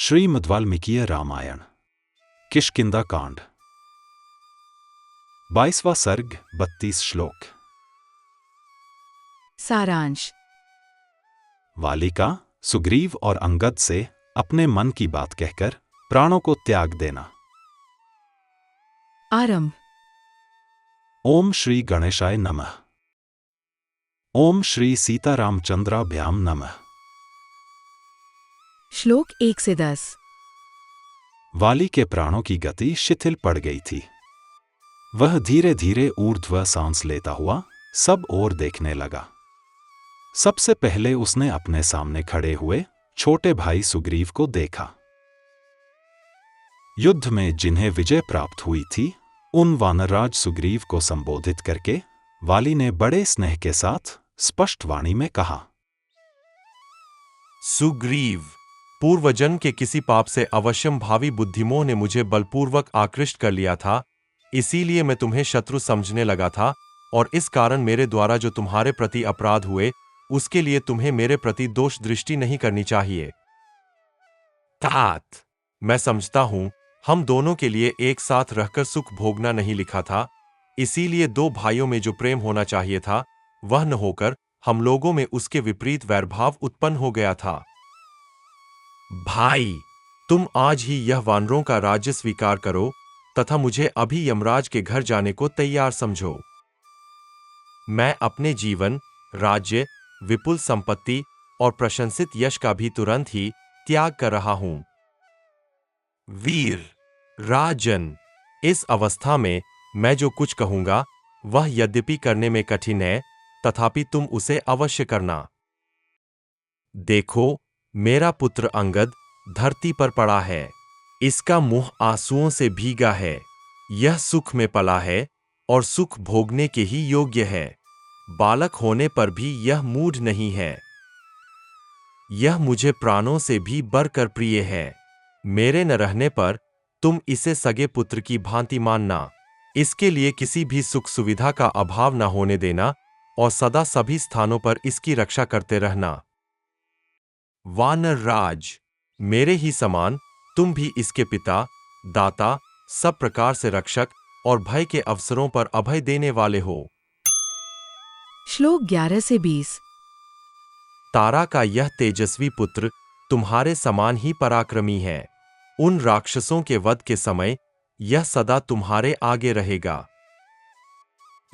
श्रीमद् वाल्मीकीय रामायण किष्किंधा कांड 22वां सर्ग 32 श्लोक। सारांश। वाली का सुग्रीव और अंगद से अपने मन की बात कहकर प्राणों को त्याग देना। आरंभ। ओम श्री गणेशाय नमः। ओम श्री सीतारामचंद्राभ्याम नमः। श्लोक 1 से 10। वाली के प्राणों की गति शिथिल पड़ गई थी। वह धीरे धीरे ऊर्ध्व सांस लेता हुआ सब ओर देखने लगा। सबसे पहले उसने अपने सामने खड़े हुए छोटे भाई सुग्रीव को देखा। युद्ध में जिन्हें विजय प्राप्त हुई थी, उन वानरराज सुग्रीव को संबोधित करके वाली ने बड़े स्नेह के साथ स्पष्ट वाणी में कहा, सुग्रीव, पूर्वजन्म के किसी पाप से अवश्यम भावी बुद्धिमोह ने मुझे बलपूर्वक आकृष्ट कर लिया था, इसीलिए मैं तुम्हें शत्रु समझने लगा था, और इस कारण मेरे द्वारा जो तुम्हारे प्रति अपराध हुए, उसके लिए तुम्हें मेरे प्रति दोष दृष्टि नहीं करनी चाहिए। तात, मैं समझता हूं हम दोनों के लिए एक साथ रहकर सुख भोगना नहीं लिखा था, इसीलिए दो भाइयों में जो प्रेम होना चाहिए था वह न होकर हम लोगों में उसके विपरीत वैरभाव उत्पन्न हो गया था। भाई, तुम आज ही यह वानरों का राज्य स्वीकार करो तथा मुझे अभी यमराज के घर जाने को तैयार समझो। मैं अपने जीवन, राज्य, विपुल संपत्ति और प्रशंसित यश का भी तुरंत ही त्याग कर रहा हूं। वीर राजन, इस अवस्था में मैं जो कुछ कहूंगा वह यद्यपि करने में कठिन है, तथापि तुम उसे अवश्य करना। देखो, मेरा पुत्र अंगद धरती पर पड़ा है। इसका मुंह आंसुओं से भीगा है। यह सुख में पला है और सुख भोगने के ही योग्य है। बालक होने पर भी यह मूढ़ नहीं है। यह मुझे प्राणों से भी बढ़कर प्रिय है। मेरे न रहने पर तुम इसे सगे पुत्र की भांति मानना। इसके लिए किसी भी सुख सुविधा का अभाव न होने देना और सदा सभी स्थानों पर इसकी रक्षा करते रहना। वानर राज, मेरे ही समान तुम भी इसके पिता, दाता, सब प्रकार से रक्षक और भय के अवसरों पर अभय देने वाले हो। श्लोक 11 से 20। तारा का यह तेजस्वी पुत्र तुम्हारे समान ही पराक्रमी है। उन राक्षसों के वध के समय यह सदा तुम्हारे आगे रहेगा।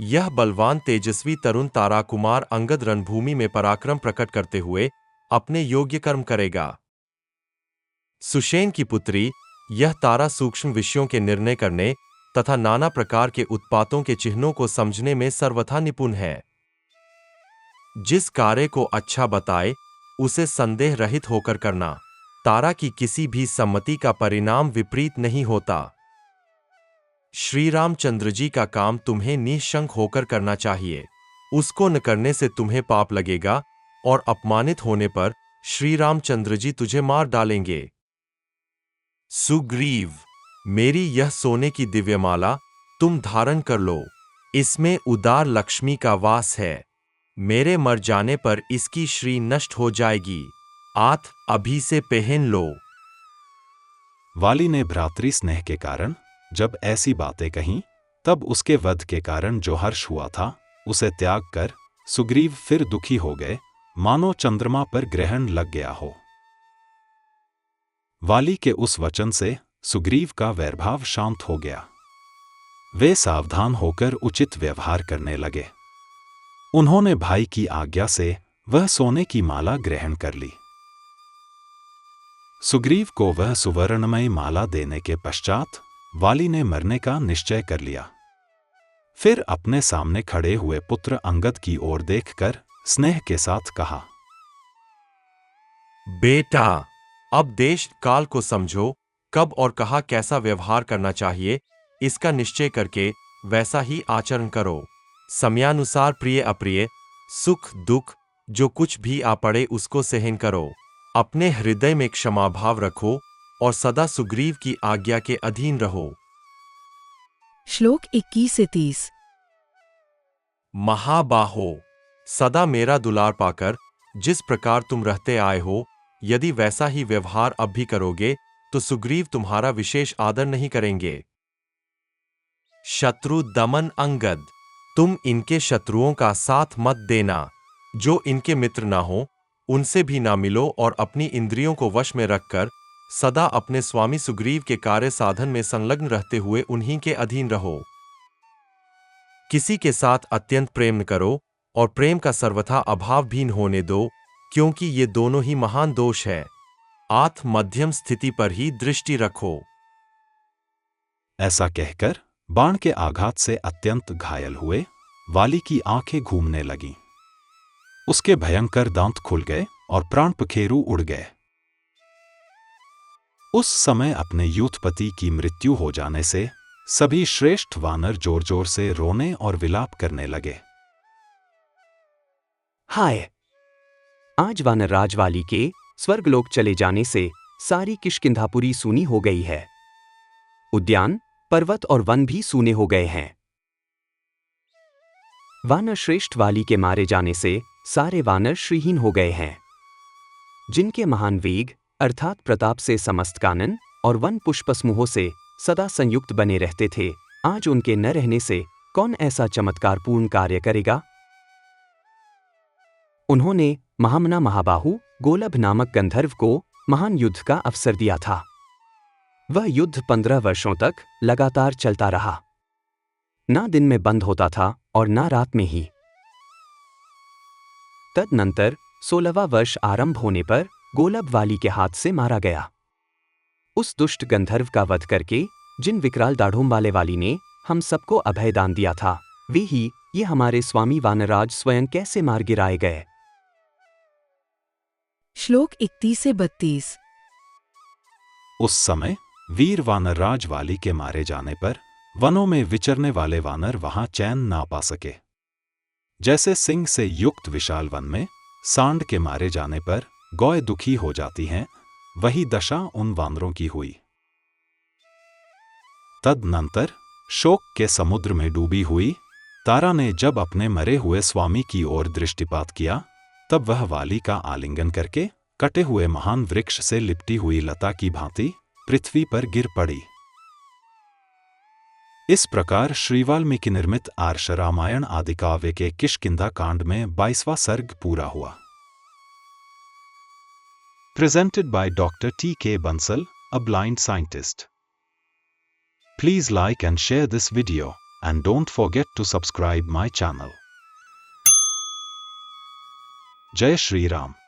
यह बलवान तेजस्वी तरुण तारा कुमार अंगद रणभूमि में पराक्रम प्रकट करते हुए अपने योग्य कर्म करेगा। सुषेण की पुत्री यह तारा सूक्ष्म विषयों के निर्णय करने तथा नाना प्रकार के उत्पातों के चिन्हों को समझने में सर्वथा निपुण है। जिस कार्य को अच्छा बताए उसे संदेह रहित होकर करना। तारा की किसी भी सम्मति का परिणाम विपरीत नहीं होता। श्री रामचंद्र जी का काम तुम्हें निःशंक होकर करना चाहिए। उसको न करने से तुम्हें पाप लगेगा और अपमानित होने पर श्री रामचंद्र जी तुझे मार डालेंगे। सुग्रीव, मेरी यह सोने की दिव्यमाला तुम धारण कर लो। इसमें उदार लक्ष्मी का वास है। मेरे मर जाने पर इसकी श्री नष्ट हो जाएगी। आत अभी से पहन लो। वाली ने भ्रातृ स्नेह के कारण जब ऐसी बातें कहीं, तब उसके वध के कारण जो हर्ष हुआ था उसे त्याग कर सुग्रीव फिर दुखी हो गए, मानो चंद्रमा पर ग्रहण लग गया हो। वाली के उस वचन से सुग्रीव का वैरभाव शांत हो गया। वे सावधान होकर उचित व्यवहार करने लगे। उन्होंने भाई की आज्ञा से वह सोने की माला ग्रहण कर ली। सुग्रीव को वह सुवर्णमय माला देने के पश्चात वाली ने मरने का निश्चय कर लिया। फिर अपने सामने खड़े हुए पुत्र अंगद की ओर देखकर स्नेह के साथ कहा, बेटा, अब देश काल को समझो। कब और कहाँ कैसा व्यवहार करना चाहिए, इसका निश्चय करके वैसा ही आचरण करो। समयानुसार प्रिय अप्रिय, सुख दुख जो कुछ भी आ पड़े उसको सहन करो। अपने हृदय में क्षमा भाव रखो और सदा सुग्रीव की आज्ञा के अधीन रहो। श्लोक 21 से 30। महाबाहो, सदा मेरा दुलार पाकर जिस प्रकार तुम रहते आए हो, यदि वैसा ही व्यवहार अब भी करोगे तो सुग्रीव तुम्हारा विशेष आदर नहीं करेंगे। शत्रु दमन अंगद, तुम इनके शत्रुओं का साथ मत देना। जो इनके मित्र ना हो उनसे भी ना मिलो और अपनी इंद्रियों को वश में रखकर सदा अपने स्वामी सुग्रीव के कार्य साधन में संलग्न रहते हुए उन्हीं के अधीन रहो। किसी के साथ अत्यंत प्रेम करो और प्रेम का सर्वथा अभाव भी न होने दो, क्योंकि ये दोनों ही महान दोष है। आत्म मध्यम स्थिति पर ही दृष्टि रखो। ऐसा कहकर बाण के आघात से अत्यंत घायल हुए वाली की आंखें घूमने लगीं। उसके भयंकर दांत खुल गए और प्राण पखेरु उड़ गए। उस समय अपने यूथपति की मृत्यु हो जाने से सभी श्रेष्ठ वानर जोर जोर से रोने और विलाप करने लगे। हाय! आज वानरराज वाली के स्वर्गलोक चले जाने से सारी किष्किंधापुरी सूनी हो गई है। उद्यान, पर्वत और वन भी सूने हो गए हैं। वानर श्रेष्ठ वाली के मारे जाने से सारे वानर श्रीहीन हो गए हैं। जिनके महान वेग अर्थात प्रताप से समस्त कानन और वन पुष्प समूहों से सदा संयुक्त बने रहते थे, आज उनके न रहने से कौन ऐसा चमत्कारपूर्ण कार्य करेगा? उन्होंने महामना महाबाहु गोलभ नामक गंधर्व को महान युद्ध का अवसर दिया था। वह युद्ध 15 वर्षों तक लगातार चलता रहा। ना दिन में बंद होता था और ना रात में ही। तदनंतर 16वां वर्ष आरंभ होने पर गोलभ वाली के हाथ से मारा गया। उस दुष्ट गंधर्व का वध करके जिन विकराल दाढ़ों वाले वाली ने हम सबको अभय दान दिया था, वे ही ये हमारे स्वामी वानरराज स्वयं कैसे मार गिराए गए। श्लोक 31 से 32। उस समय वीर वानरराज वाली के मारे जाने पर वनों में विचरने वाले वानर वहां चैन ना पा सके। जैसे सिंह से युक्त विशाल वन में सांड के मारे जाने पर गौएं दुखी हो जाती हैं, वही दशा उन वानरों की हुई। तदनंतर शोक के समुद्र में डूबी हुई तारा ने जब अपने मरे हुए स्वामी की ओर दृष्टिपात किया, तब वह वाली का आलिंगन करके कटे हुए महान वृक्ष से लिपटी हुई लता की भांति पृथ्वी पर गिर पड़ी। इस प्रकार श्री वाल्मीकि निर्मित आर्ष रामायण आदि काव्य के किष्किंधा कांड में 22वां सर्ग पूरा हुआ। Presented by Dr. T.K. Bansal, a blind scientist. Please like and share this video, and don't forget to subscribe my channel. Jai Shri Ram.